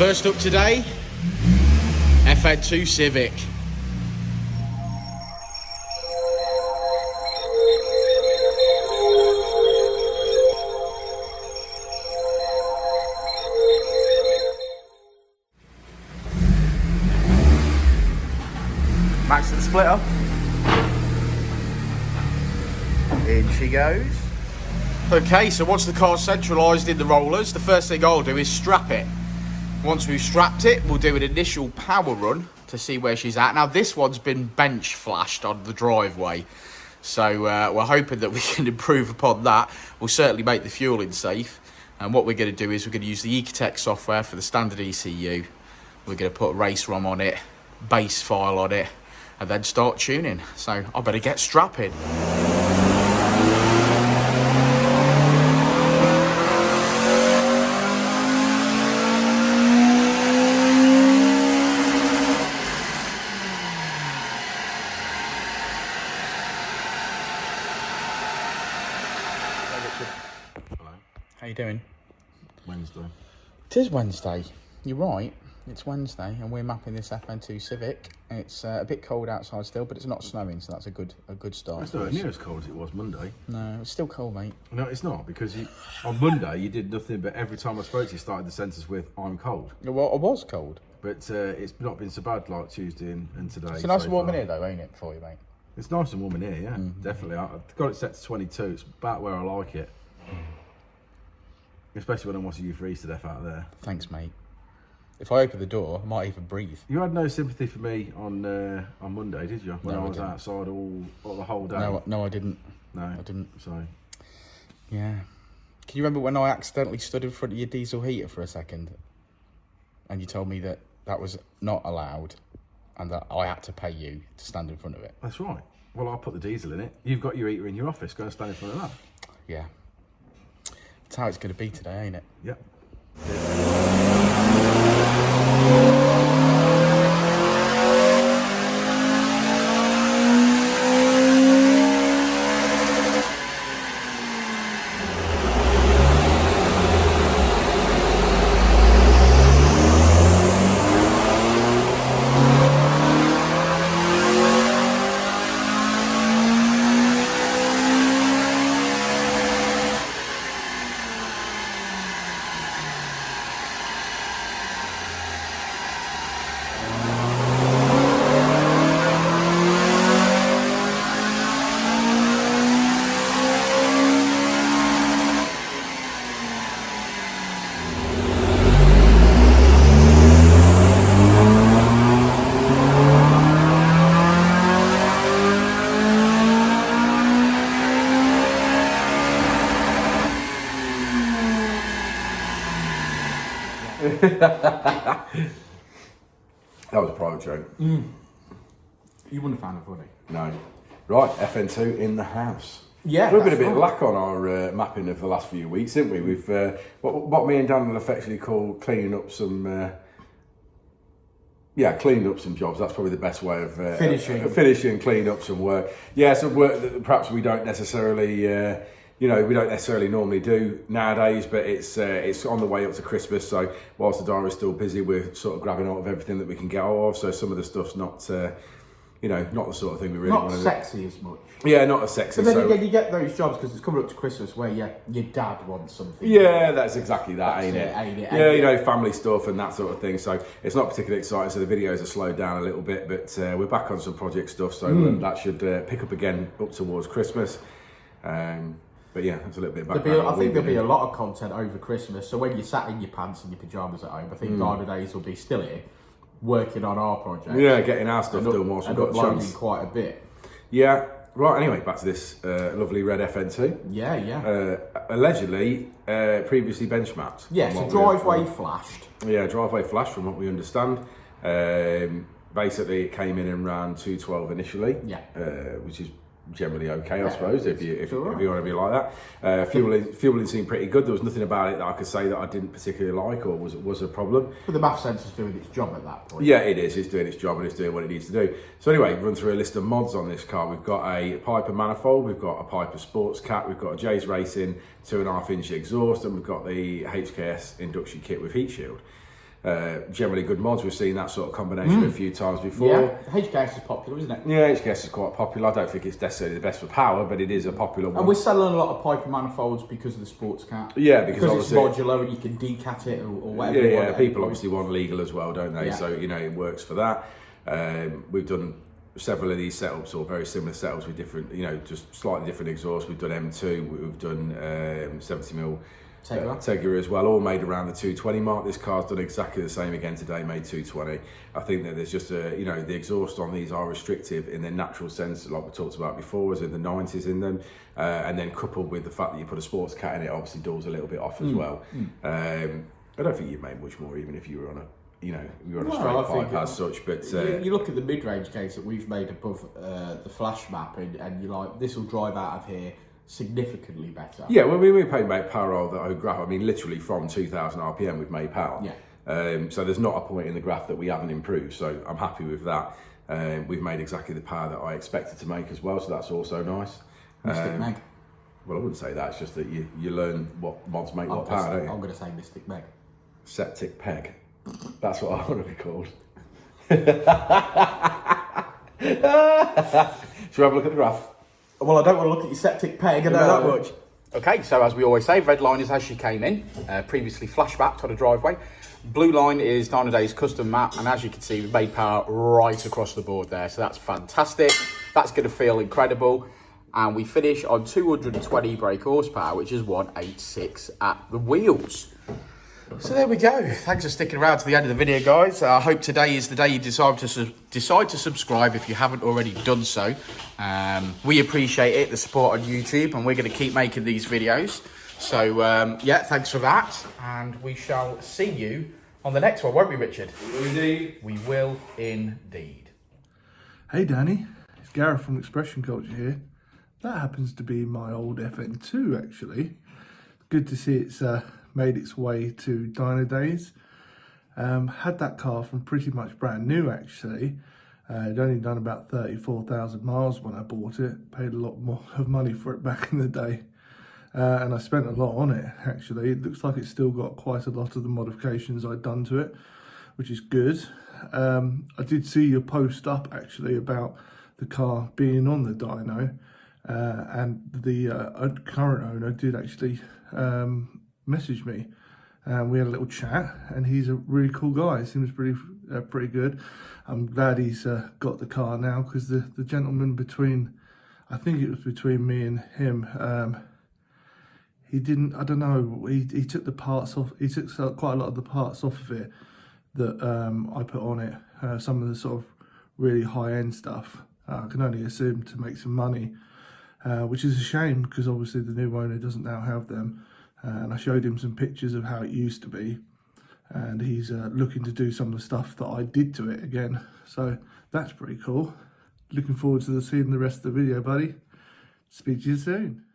First up today, FN2 Civic. Max to the splitter. In she goes. Okay, so once the car's centralised in the rollers, the first thing I'll do is strap it. Once we've strapped it, we'll do an initial power run to see where she's at. Now, this one's been bench flashed on the driveway, so we're hoping that we can improve upon that. We'll certainly make the fueling safe. And what we're going to do is we're going to use the Ecutek software for the standard ECU. We're going to put a race ROM on it, base file on it, and then start tuning. So I better get strapping. How you doing? Wednesday. It is Wednesday. You're right. It's Wednesday, and we're mapping this FN2 Civic. It's a bit cold outside still, but it's not snowing, so that's a good start. It's not near as cold as it was Monday. No, it's still cold, mate. No, it's not, because on Monday you did nothing but every time I spoke to you started the sentence with "I'm cold." Well, I was cold. But it's not been so bad like Tuesday and today. It's a nice warm in here, though, ain't it, for you, mate? It's nice and warm in here, yeah, definitely. I've got it set to 22. It's about where I like it. Especially when I'm watching you freeze to death out there. Thanks, mate. If I open the door, I might even breathe. You had no sympathy for me on Monday, did you? When No, I was outside all the whole day. No, I didn't. No, I didn't. Sorry. Yeah. Can you remember when I accidentally stood in front of your diesel heater for a second? And you told me that that was not allowed and that I had to pay you to stand in front of it? That's right. Well, I'll put the diesel in it. You've got your heater in your office. Go and stand in front of that. Yeah. That's how it's going to be today, ain't it? Yep. That was a private joke. You wouldn't have found it funny. No. Right, FN2 in the house. Yeah, We've been a bit lack on our mapping of the last few weeks, haven't we? We've what me and Dan will affectionately call cleaning up some cleaning up some jobs. That's probably the best way of finishing, cleaning up some work. Yeah, some work that perhaps we don't necessarily we don't necessarily normally do nowadays, but it's on the way up to Christmas. So whilst the diary's still busy, we're sort of grabbing out of everything that we can get hold of. So some of the stuff's not not the sort of thing we really want to do. Not sexy as much. Yeah, not as sexy. But then again, you get those jobs because it's coming up to Christmas where your dad wants something. Yeah, that's exactly that, ain't it? Yeah, you know, family stuff and that sort of thing. So it's not particularly exciting. So the videos are slowed down a little bit, but we're back on some project stuff. So that should pick up again up towards Christmas. But yeah, that's a little bit back. I think there'll be a lot of content over Christmas. So when you're sat in your pants and your pyjamas at home, I think Dynodaze will be still here, working on our project. Yeah, getting our stuff done whilst we've got a chance. Quite a bit. Yeah. Right, anyway, back to this lovely red FN2. Yeah. Allegedly, previously benchmarked. Yeah, so driveway flashed. Yeah, driveway flashed from what we understand. Basically, it came in around 212 initially. Yeah. Which is generally okay, I suppose, if you want to be like that. Fueling seemed pretty good. There was nothing about it that I could say that I didn't particularly like or was a problem. But the MAF sensor's doing its job at that point. Yeah, it is. It's doing its job and it's doing what it needs to do. So anyway, run through a list of mods on this car. We've got a TypeR manifold, we've got a TypeR Sports Cat, we've got a J's Racing 2.5-inch exhaust, and we've got the HKS induction kit with heat shield. generally good mods. We've seen that sort of combination a few times before. Yeah, HKS is popular, isn't it? Yeah, HKS is quite popular. I don't think it's necessarily the best for power, but it is a popular one. And we're selling a lot of Piper manifolds because of the sports cat. Yeah, because it's modular and you can decat it or whatever. Yeah, people obviously want legal as well, don't they? Yeah. So, you know, it works for that. We've done several of these setups, or very similar setups with different, you know, just slightly different exhausts. We've done M2, we've done 70mm TypeR as well, all made around the 220 mark. This car's done exactly the same again today, made 220. I think that there's just you know, the exhaust on these are restrictive in their natural sense, like we talked about before, as in the 90s in them, and then coupled with the fact that you put a sports cat in it, obviously dulls a little bit off as well. I don't think you'd make much more, even if you were on a, you know, you're on a straight pipe as such, but you look at the mid-range case that we've made above the flash map, and you're like, this will drive out of here significantly better. Yeah, well, we make power on the whole graph. I mean, literally from 2,000 RPM, we've made power. Yeah. So there's not a point in the graph that we haven't improved. So I'm happy with that. We've made exactly the power that I expected to make as well. So that's also nice. Mystic Meg. Well, I wouldn't say that. It's just that you learn what mods make what power, don't you? I'm going to say Mystic Meg. Septic Peg. That's what I want to be called. Should we have a look at the graph? Well, I don't want to look at your septic peg, I know that much. Okay, so as we always say, red line is as she came in, previously flashbacked on a driveway. Blue line is Dynodaze custom map, and as you can see, we've made power right across the board there, so that's fantastic. That's going to feel incredible. And we finish on 220 brake horsepower, which is 186 at the wheels. So there we go. Thanks for sticking around to the end of the video, guys. I hope today is the day you decide to subscribe if you haven't already done so. We appreciate it, the support on YouTube, and we're going to keep making these videos. So yeah, thanks for that, and we shall see you on the next one, won't we, Richard? We will indeed. We will indeed. Hey Danny, it's Gareth from Expression Culture here. That happens to be my old FN2 actually. Good to see it's made its way to Dynodaze. Had that car from pretty much brand new actually. I'd only done about 34,000 miles when I bought it. Paid a lot more of money for it back in the day. And I spent a lot on it actually. It looks like it's still got quite a lot of the modifications I'd done to it, which is good. I did see your post up actually about the car being on the dyno, and the current owner did actually message me, and we had a little chat, and he's a really cool guy. Seems pretty good. I'm glad he's got the car now, because the gentleman between, I think it was between me and him, he didn't, I don't know, he took the parts off, he took quite a lot of the parts off of it that I put on it, some of the sort of really high-end stuff. I can only assume to make some money, which is a shame, because obviously the new owner doesn't now have them. And I showed him some pictures of how it used to be, and he's looking to do some of the stuff that I did to it again. So that's pretty cool. Looking forward to seeing the rest of the video, buddy. Speak to you soon.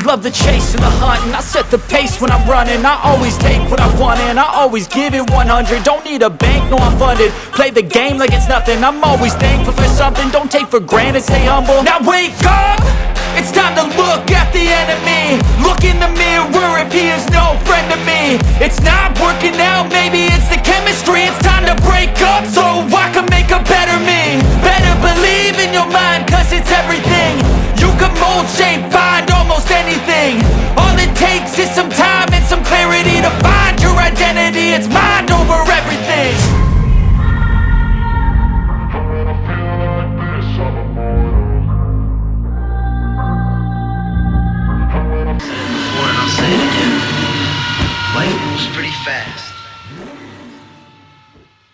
Love the chase and the hunt, and I set the pace when I'm running. I always take what I want and I always give it 100. Don't need a bank, no I'm funded. Play the game like it's nothing. I'm always thankful for something. Don't take for granted, stay humble. Now wake up, it's time to look at the enemy. Look in the mirror if he is no friend to me. It's not working out, maybe it's the chemistry. It's time to break up so I can make a better me. Better believe in your mind, cause it's everything. You can mold, shape,